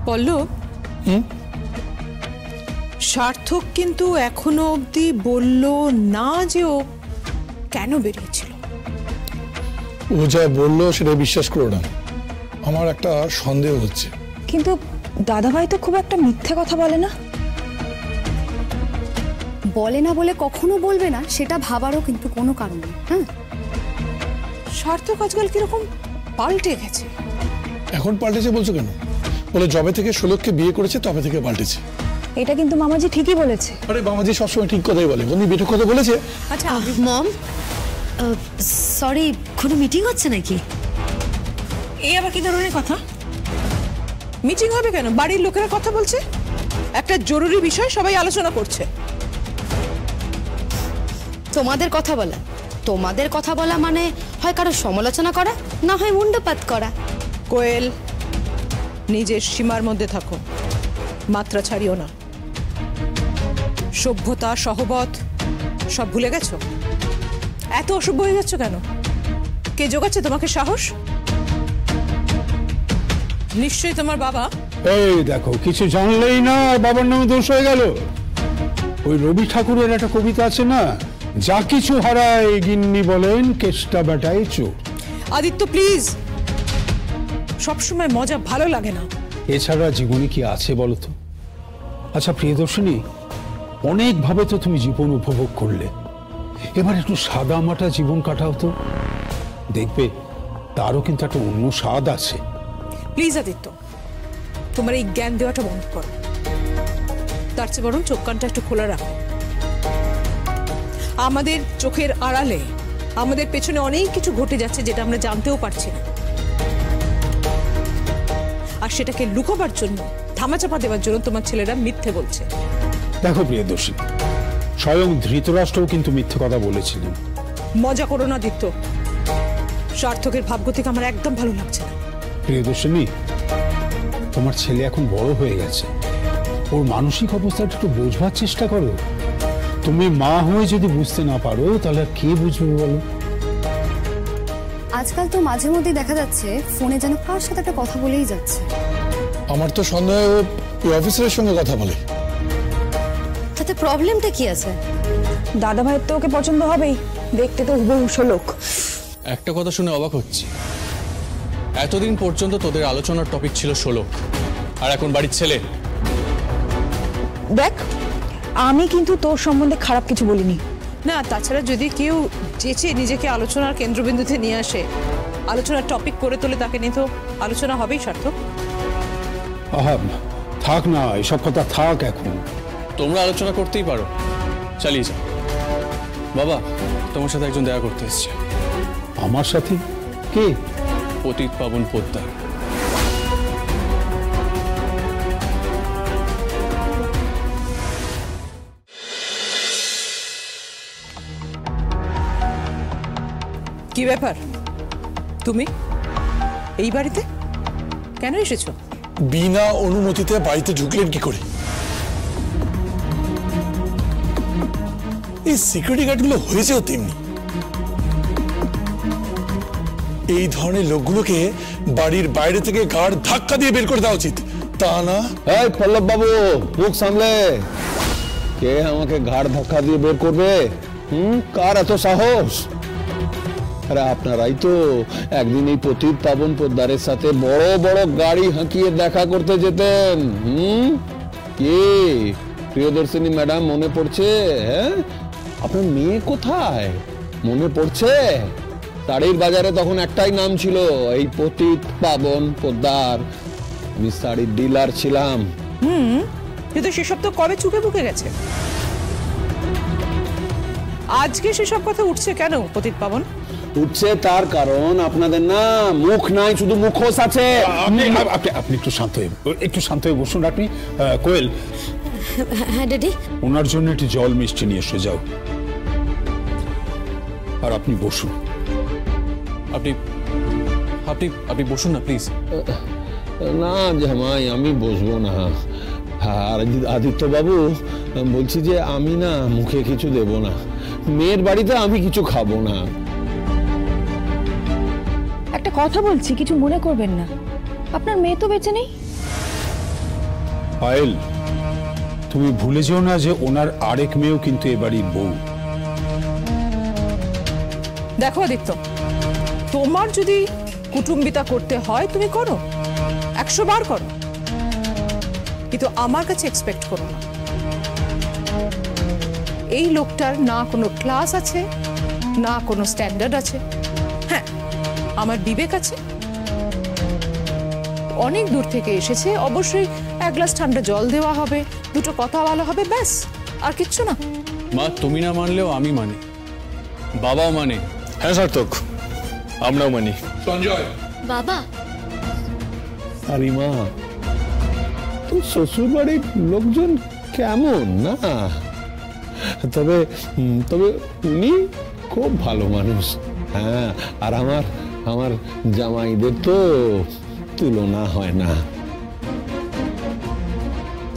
পল্লব, সার্থক কিন্তু এখনো অবধি বলল না যে ও কেন বেরিয়েছিল। ও যা বললো সেটা বিশ্বাস করো না, আমার একটা সন্দেহ হচ্ছে। কিন্তু দাদাভাই তো খুব একটা মিথ্যে কথা বলে না। বলে না বলে কখনো বলবে না সেটা ভাবারও কিন্তু কোনো কারণ নেই। হ্যাঁ, সার্থক আজকাল কিরকম পাল্টে গেছে। এখন পাল্টেছে বলছো কেন? বলে যবে থেকে শোলককে বিয়ে করেছে তবে থেকে পাল্টেছে। এটা কিন্তু মামাজি ঠিকই বলেছে। আরে মামাজি সবসময় ঠিক কথাই বলে, উনি বেঠক কথা বলেছে। আচ্ছা মম, সরি, কোনো মিটিং হচ্ছে নাকি? এই আবার কি ধরনের কথা? মিটিং হবে কেন? বাড়ির লোকেরা কথা বলছে, একটা জরুরি বিষয় সবাই আলোচনা করছে। তোমাদের কথা বলা মানে হয় কারো সমালোচনা করা, না হয় মুন্ডপাত করা। কোয়েল, নিজের সীমার মধ্যে থাকো, মাত্রা ছাড়িও না। সভ্যতা, সহবত সব ভুলে গেছো? এত অসভ্য হয়ে যাচ্ছ কেন? কে জোগাচ্ছে তোমাকে সাহস? নিশ্চয়ই তোমার বাবা। এই দেখো, কিছু জানলেই না বাবার নামে দোষ হয়ে গেল। ওই রবি ঠাকুরের একটা কবিতা আছে না, যা কিছু হারায় গিন্নি বলেন কেষ্টা বেটায় চোর। আদিত্য প্লিজ, সবসময় মজা ভালো লাগে না। এছাড়া জীবনে কি আছে বলো তো? আচ্ছা প্রিয়দর্শিনী, অনেকভাবে তো তুমি জীবন উপভোগ করলে, এবার একটু সাদা মাটা জীবন কাটাও তো, দেখবে তারও কিন্তু একটা অন্য স্বাদ আছে। প্লিজ আদিত্য, তোমার এই জ্ঞান দেওয়াটা বন্ধ করো। তার চেয়ে বরং চোখ কানটা একটু খোলা রাখো। আমাদের চোখের আড়ালে আমাদের পেছনে অনেক কিছু ঘটে যাচ্ছে যেটা আমরা জানতেও পারছি না, আর সেটাকে লুকোবার জন্য, ধামাচাপা দেওয়ার জন্য তোমার ছেলেরা মিথ্যে বলছে। দেখো প্রিয়দর্শিনী, স্বয়ং ধৃতরাষ্ট্রও কিন্তু মিথ্যে কথা বলেছিলেন। মজা করো না আদিত্য, সার্থকের ভাবগতিক আমার একদম ভালো লাগছে না। প্রিয়দর্শিনী, তোমার ছেলে এখন বড় হয়ে গেছে, ওর মানসিক অবস্থাটা একটু বোঝবার চেষ্টা করো। তুমি মা হয়ে যদি বুঝতে না পারো তাহলে কে বুঝবে বলো? আজকাল তো মাঝে মধ্যে দেখা যাচ্ছে ফোনে যেন কার সাথে একটা কথা বলেই যাচ্ছে। আমার তো সন্দেহ ওই অফিসারের সঙ্গে কথা বলে। তাতে প্রবলেমটা কি আছে? দাদাভাইয়ের তো ওকে পছন্দ হবেই, দেখতে তো হুবহু শোলক। একটা কথা শুনে অবাক হচ্ছি, এতদিন পর্যন্ত তোদের আলোচনার টপিক ছিল শোলক, আর এখন বাড়ির ছেলে। দেখ, আমি কিন্তু তোর সম্বন্ধে খারাপ কিছু বলিনি। না, তাছাড়া যদি কেউ যেচে নিজেকে আলোচনার কেন্দ্রবিন্দুতে নিয়ে আসে, আলোচনার টপিক করে তোলে, তাকে নিয়ে তো আলোচনা হবেই। সার্থক, আহা থাক না, এসব কথা থাক। এখন তোমরা আলোচনা করতেই পারো, চালিয়ে যাও। বাবা, তোমার সাথে একজন দেখা করতে এসছে। আমার সাথে? কে? পতিত পাবন পোদ্দার। কি ব্যাপার, তুমি এই বাড়িতে কেন এসেছো? বিনা অনুমতিতে বাড়িতে ঢুকলেন কি করে? এই সিকিউরিটি গার্ডগুলো হয়েছেও তেমনি। এই ধরনের লোকগুলোকে বাড়ির বাইরে থেকে গার্ড ধাক্কা দিয়ে বের করে দেওয়া উচিত, তা না? এই পল্লব বাবু, মুখ সামলে। কে আমাকে ঘাড় ধাক্কা দিয়ে বের করবে? কার এত সাহস? আরে আপনারাই তো একদিন এই পতিত পাবন পোদ্দারের সাথে বড় বড় গাড়ি হাঁকিয়ে দেখা করতে যেতেন। কে? প্রিয়দর্শিনী ম্যাডাম মনে পড়ছে? হ্যাঁ, আপনার মেয়ে কোথায় মনে পড়ছে? শাড়ির বাজারে তখন একটাই নাম ছিল, এই পতিত পাবন পোদ্দার। আমি শাড়ির ডিলার ছিলাম। কিন্তু সেসব তো কবে চুকে বুকে গেছে। আজকে সেসব কথা উঠছে কেন পতিত পাবন? উঠছে তার কারণ আপনাদের না মুখ নাই, শুধু মুখোশ আছে। আপনি একটু শান্ত হয়ে বসুন। আপনি কোয়েল, হ্যাঁ ড্যাডি, ওনার জন্য একটু জল মিষ্টি নিয়ে এসে যাও। আর আপনি বসুন। আপনি আপনি আপনি বসুন না প্লিজ। না জামাই, আমি বসবো না। আর আদিত্য বাবু, বলছি যে আমি না মুখে কিছু দেব না, মেয়ের বাড়িতে আমি কিছু খাবো না। একটা কথা বলছি, কিছু মনে করবেন না। আপনার মেয়ে তো বেঁচে নেই। পায়েল, তুমি ভুলে যেও না যে ওনার আরেক মেয়েও কিন্তু এবারই বউ। দেখো আদিত্য, তোমার যদি কুটুম্বিতা করতে হয় তুমি করো, 100 বার করো, কিন্তু আমার কাছে এক্সপেক্ট করো না। এই লোকটার না কোনো ক্লাস আছে, না কোনো স্ট্যান্ডার্ড আছে। হ্যাঁ, আমার বিবেক আছে, অনেক দূর থেকে এসেছে, অবশ্যই 1 গ্লাস ঠান্ডা জল দেওয়া হবে, দুটো কথা বলা হবে, ব্যাস, আর কিচ্ছু না। মা, তুমি না মানলেও আমি মানি, বাবাও মানে। হ্যাঁ সার্থক, আমরাও মানি। সঞ্জয়, বাবা, আরে মা, তোর শ্বশুর বাড়ির লোকজন কেমন না? তবে তবে উনি খুব ভালো মানুষ। হ্যাঁ, আর আমার জামাইদের তো তুলনা হয় না।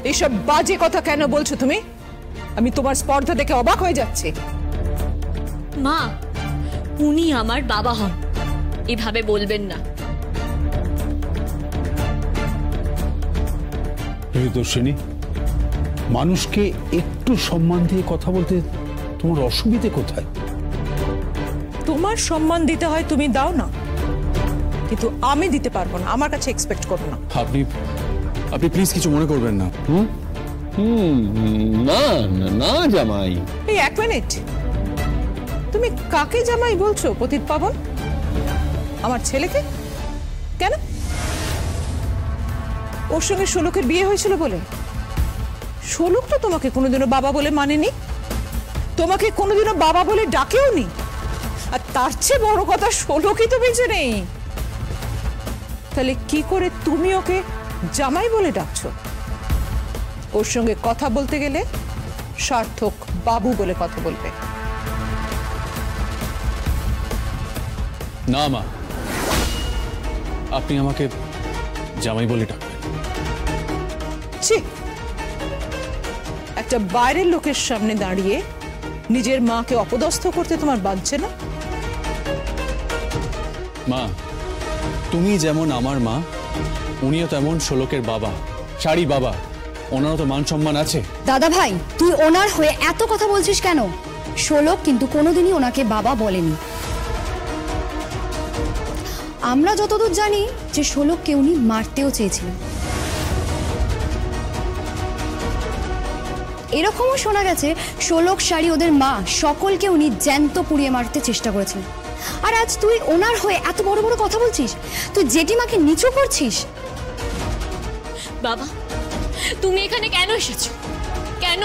এইসব বাজে কথা কেন বলছো তুমি? আমি তোমার স্পর্ধা দেখে অবাক হয়ে যাচ্ছি। মা, উনি আমার বাবা হন, এভাবে বলবেন না। প্রিয়দর্শিনী, মানুষকে একটু সম্মান দিয়ে কথা বলতে তোমার অসুবিধে কোথায়? তোমার সম্মান দিতে হয় তুমি দাও না, কিন্তু আমি দিতে পারবো না, আমার কাছে এক্সপেক্ট করো না। আপনি আপনি প্লিজ কিছু মনে করবেন না। না না না জামাই, এই 1 মিনিট, তুমি কাকে জামাই বলছো? পতিত পাবন? আমার ছেলেকে? কেন? ওর সঙ্গে শোলকের বিয়ে হয়েছিল বলে? শোলক তো তোমাকে কোনোদিনও বাবা বলে মানেনি, তোমাকে কোনোদিনও বাবা বলে ডাকেও নি, আর তার চেয়ে বড় কথা শোলকই তো বেঁচে নেই। তাহলে কি করে তুমি ওকে জামাই বলে ডাকছো? ওর সঙ্গে কথা বলতে গেলে সার্থক বাবু বলে কথা বলবে। না মা, আপনি আমাকে জামাই বলে ডাকবেন। ছি, একটা বাইরের লোকের সামনে দাঁড়িয়ে নিজের মাকে অপদস্থ করতে তোমার বাঁধছে না? মা, তুমি যেমন আমার মা, উনিও তেমন শোলকের বাবা, শাড়ি বাবা, ওনারও তো মান সম্মান আছে। দাদা ভাই, তুই ওনার হয়ে এত কথা বলছিস কেন? শোলক কিন্তু কোনোদিনই ওনাকে বাবা বলেনি। আমরা যতদূর জানি যে শোলককে উনি মারতেও চেয়েছিলেন। এরকমও শোনা গেছে শোলক, শাড়ি, ওদের মা সকলকে উনি জ্যান্ত পুড়িয়ে মারতে চেষ্টা করেছেন। আর আজ তুই ওনার হয়ে এত বড় বড় কথা বলছিস, তুই জেঠিমাকে নিচু করছিস। বাবা, তুমি এখানে কেন এসেছো? কেন?